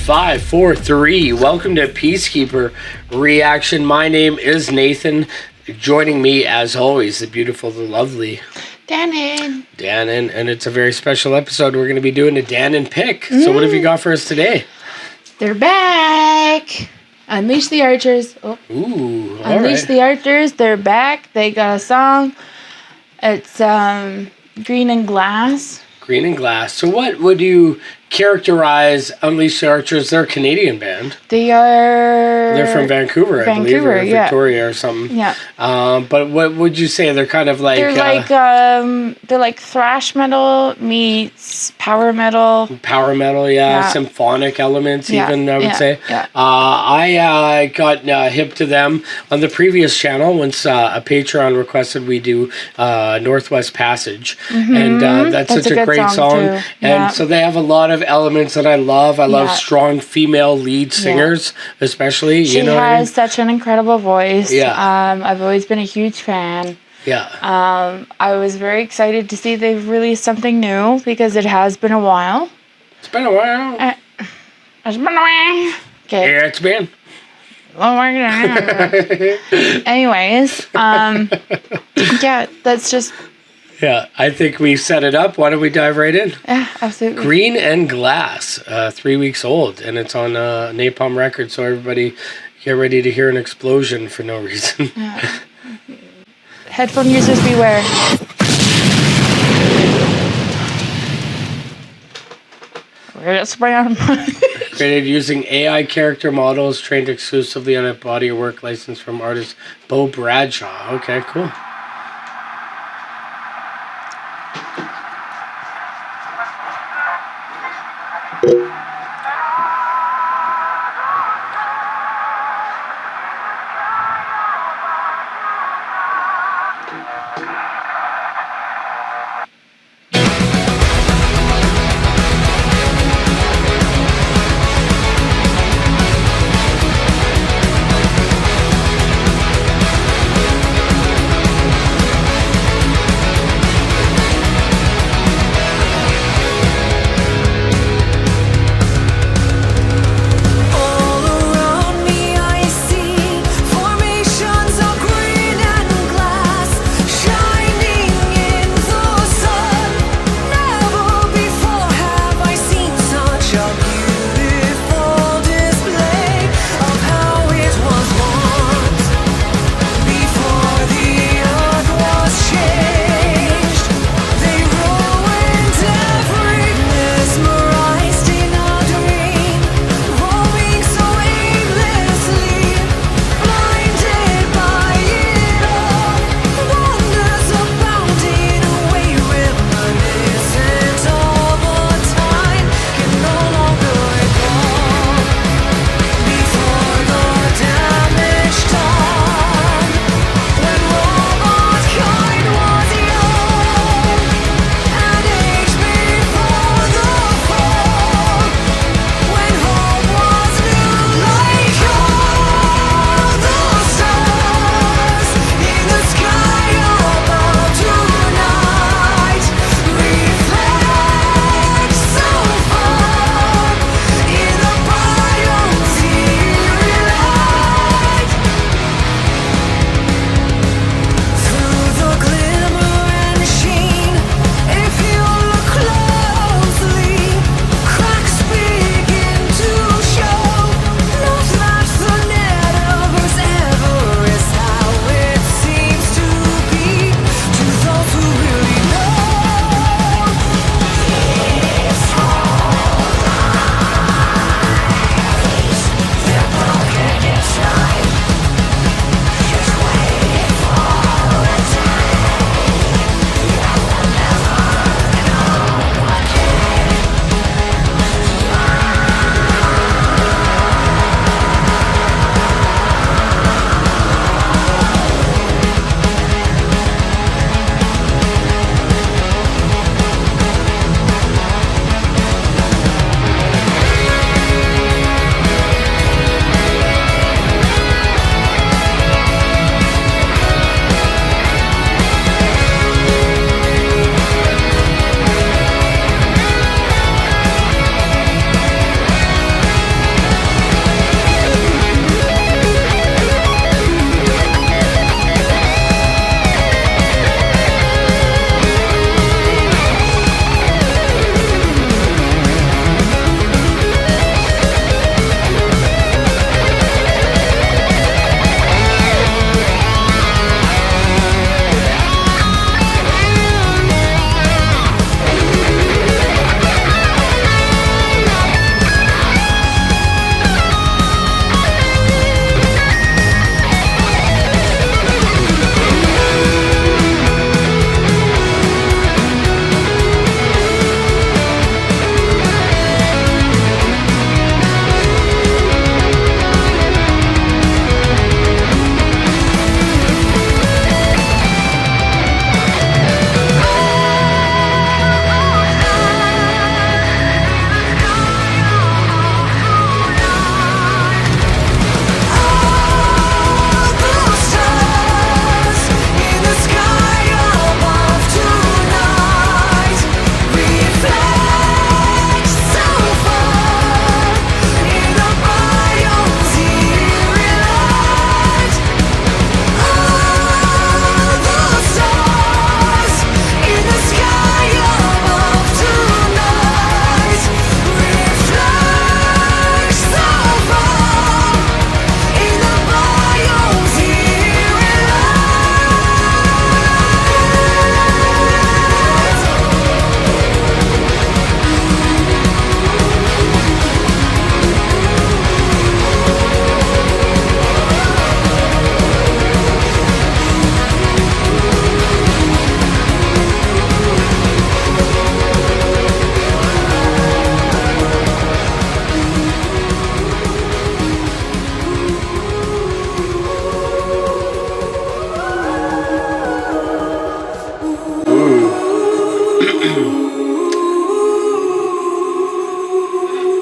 5, 4, 3. Welcome to Peacekeeper Reaction. My name is Nathan. Joining me, as always, the beautiful, the lovely Danyn. And it's a very special episode. We're going to be doing a Danyn pick. So what have you got for us today? They're back. Unleash the Archers. Oh. Ooh, all Unleash right. the Archers. They're back. They got a song. It's Green and Glass. Green and Glass. So what would you characterize Unleash the Archers? They're a Canadian band. They're from Vancouver, I believe, or Victoria or something. Yeah. But what would you say? They're kind of like... They're like thrash metal meets power metal. Power metal, yeah. Symphonic elements, even, I would say. Yeah. I got hip to them on the previous channel once a Patreon requested we do Northwest Passage. And that's such a great song. And so they have a lot of elements that I love. I love strong female lead singers, especially. She has such an incredible voice. Yeah. I've always been a huge fan. Yeah. I was very excited to see they've released something new because it has been a while. It's been a while. It's been a while. Okay. Yeah, it's been. Anyways, yeah, that's just... Yeah, I think we set it up. Why don't we dive right in? Yeah, absolutely. Green and Glass, 3 weeks old, and it's on Napalm Records, so everybody get ready to hear an explosion for no reason. Yeah. Headphone users beware. Created using AI character models trained exclusively on a body of work license from artist Bo Bradshaw. Okay, cool. Formations of green and glass shine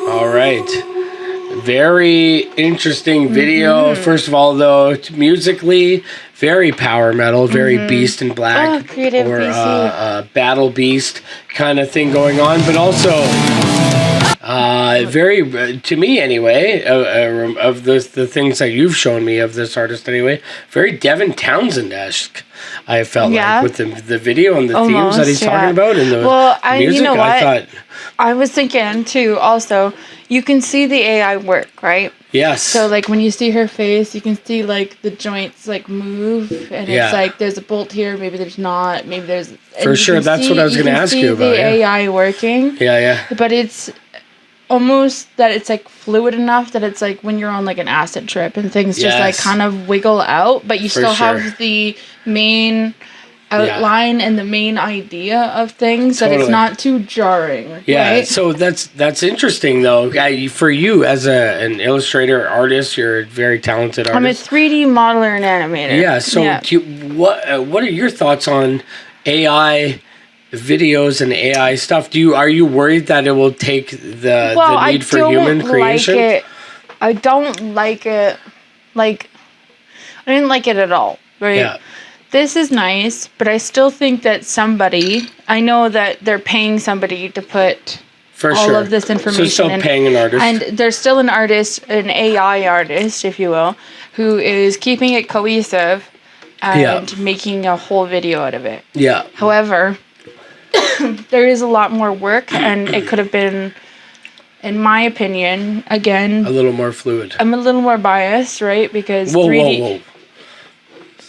All right. Very interesting video. First of all, though, musically, very power metal, very Beast in Black, creative or BC. Battle Beast kind of thing going on, but also very, to me anyway, of the things that you've shown me of this artist anyway, very Devin Townsend-esque. I felt like with the video and the themes that he's talking about and the music. You know what? I I was thinking too. Also, you can see the AI work, right? Yes. So like when you see her face, you can see like the joints like move, and it's like there's a bolt here, maybe there's not, maybe there's. For sure, that's what I was going to ask you about. The AI working. Yeah. But it's almost that it's like fluid enough that it's like when you're on like an acid trip and things just like kind of wiggle out, but you still have the main outline and the main idea of things, that it's not too jarring. Yeah, right? So that's interesting though. For you as an illustrator, artist, you're a very talented artist. I'm a 3D modeler and animator. Yeah. So what are your thoughts on AI videos and AI stuff? Are you worried that it will take the need for human creation? I don't like it. Like, I didn't like it at all. Right. Yeah. This is nice, but I still think that I know that they're paying somebody to put all of this information in. So still paying an artist. And there's still an artist, an AI artist, if you will, who is keeping it cohesive and making a whole video out of it. Yeah. However, there is a lot more work, and it could have been, in my opinion, again, a little more fluid. I'm a little more biased, right? Because whoa.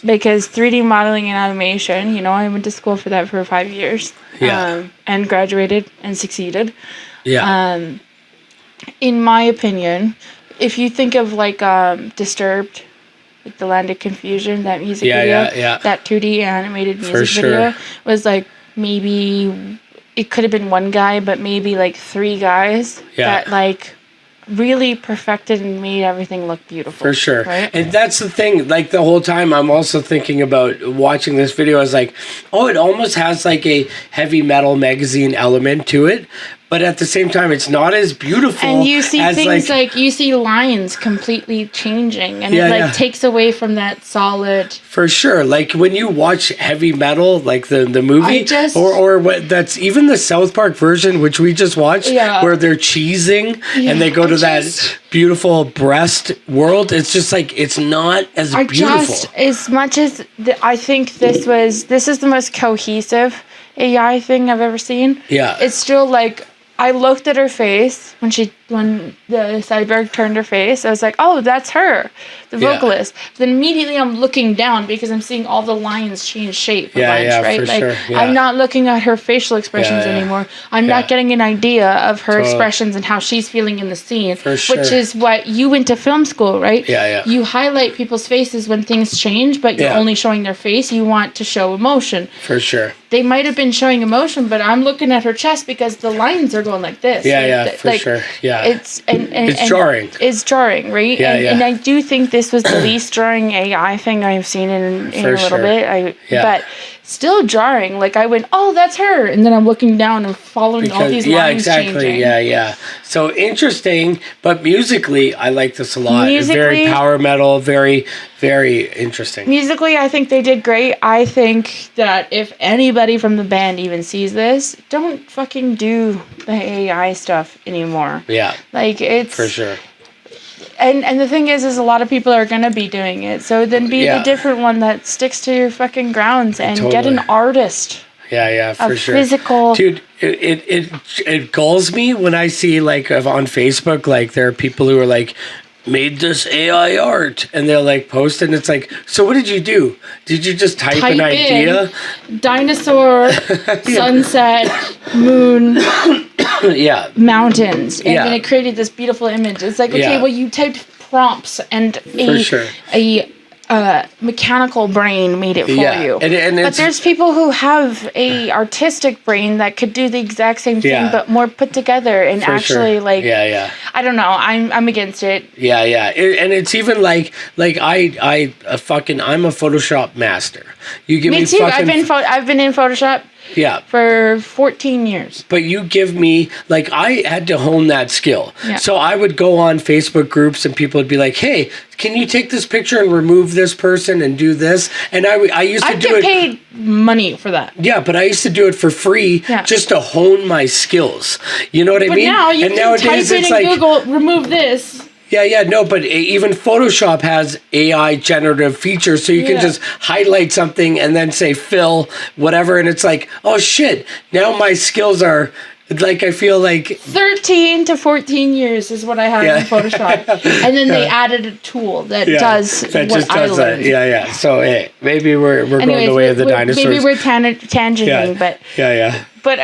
Because 3D modeling and animation, I went to school for that for 5 years. And graduated and succeeded. Yeah. In my opinion, if you think of like Disturbed, like The Land of Confusion, that music video, that 2D animated music video was like maybe it could have been one guy, but maybe like 3 guys that like really perfected and made everything look beautiful. For sure. Right? And that's the thing, like the whole time I'm also thinking about watching this video, I was like, it almost has like a heavy metal magazine element to it. But at the same time, it's not as beautiful. And you see things like you see lines completely changing, and it takes away from that solid. For sure, like when you watch heavy metal, like the movie, or what that's even the South Park version, which we just watched, where they're cheesing and they go to that beautiful breast world. It's just like it's not as beautiful. As much as I think this is the most cohesive AI thing I've ever seen. Yeah, it's still like. I looked at her face when the cyborg turned her face. I was like, oh, that's her, the vocalist. Then immediately I'm looking down because I'm seeing all the lines change shape a bunch, right? Like I'm not looking at her facial expressions anymore. I'm not getting an idea of her expressions and how she's feeling in the scene, which is what you went to film school, right? Yeah. You highlight people's faces when things change, but you're only showing their face. You want to show emotion. For sure. They might have been showing emotion, but I'm looking at her chest because the lines are going like this. For sure. Yeah. It's jarring. It's jarring, right? And I do think this was the least jarring AI thing I've seen in a little bit. But still jarring. Like I went, oh, that's her, and then I'm looking down and following all these lines changing. Yeah. So interesting, but musically, I like this a lot. Very power metal, very, very interesting. Musically, I think they did great. I think that if anybody from the band even sees this, don't fucking do the AI stuff anymore. Yeah. Like it's for sure. And the thing is a lot of people are going to be doing it. So then be the different one that sticks to your fucking grounds and get an artist. Yeah, for sure. Physical. Dude, it galls me when I see like on Facebook, like there are people who are like, made this AI art, and they're like post, and it's like, so what did you do? Did you just type an idea? Dinosaur, sunset, moon, mountains, and then it created this beautiful image. It's like, okay, well, you typed prompts, and a mechanical brain made it for you. But there's people who have a artistic brain that could do the exact same thing, but more put together and actually like. I don't know. I'm against it. And it's even like I'm a Photoshop master. You give me too. I've been in Photoshop. Yeah. For 14 years. But you give me, like, I had to hone that skill. Yeah. So I would go on Facebook groups and people would be like, hey, can you take this picture and remove this person and do this? And I used to do it. I get paid money for that. Yeah, but I used to do it for free just to hone my skills. You know what I mean? But now you can type in Google, remove this. Yeah, no, but even Photoshop has AI generative features, so you can just highlight something and then say fill, whatever, and it's like, oh shit, now my skills are, like, I feel like 13 to 14 years is what I have in Photoshop. And then they added a tool that does what I learned. Yeah. So, hey, maybe we're going the way of the dinosaurs. Maybe we're tangenting, but... Yeah. But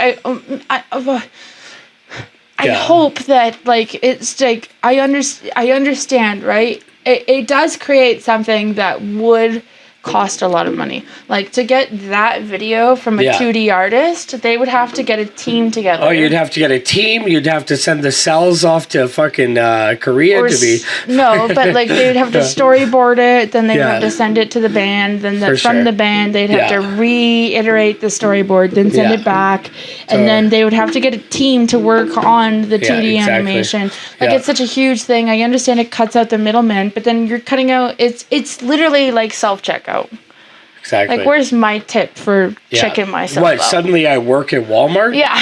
I hope that, like, it's like, I understand, right? It does create something that would cost a lot of money. Like, to get that video from a 2D artist, they would have to get a team together. Oh, you'd have to get a team. You'd have to send the cells off to fucking Korea to be... No, but, like, they would have to storyboard it, then they would have to send it to the band, then from the band, they'd have to reiterate the storyboard, then send it back, and then they would have to get a team to work on the 2D animation. Like, it's such a huge thing. I understand it cuts out the middleman, but then you're cutting out... It's literally like self-checkout. Exactly. Like, where's my tip for checking myself out? Suddenly I work at Walmart? Yeah.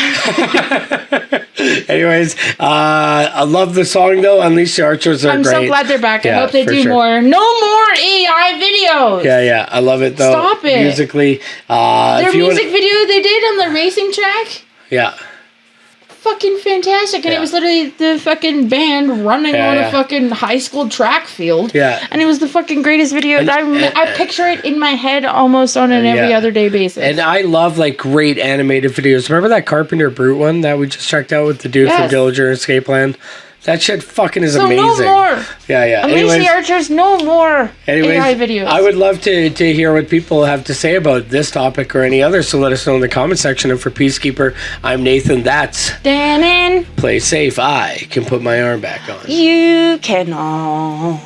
Anyways, I love the song, though. Unleash the Archers are great. I'm so glad they're back. I hope they do more. No more AI videos. Yeah. I love it, though. Stop it. Musically. Their music video they did on the racing track? Yeah. Fucking fantastic. And it was literally the fucking band running on a fucking high school track field. Yeah. And it was the fucking greatest video. And I picture it in my head almost on an every other day basis. And I love, like, great animated videos. Remember that Carpenter Brute one that we just checked out with the dude from Dillinger and Escape Plan? That shit fucking is amazing. No more. Yeah. Unleash the Archers, no more AI videos. I would love to hear what people have to say about this topic or any other, so let us know in the comment section. And for Peacekeeper, I'm Nathan. That's Danyn. Play safe. I can put my arm back on. You cannot.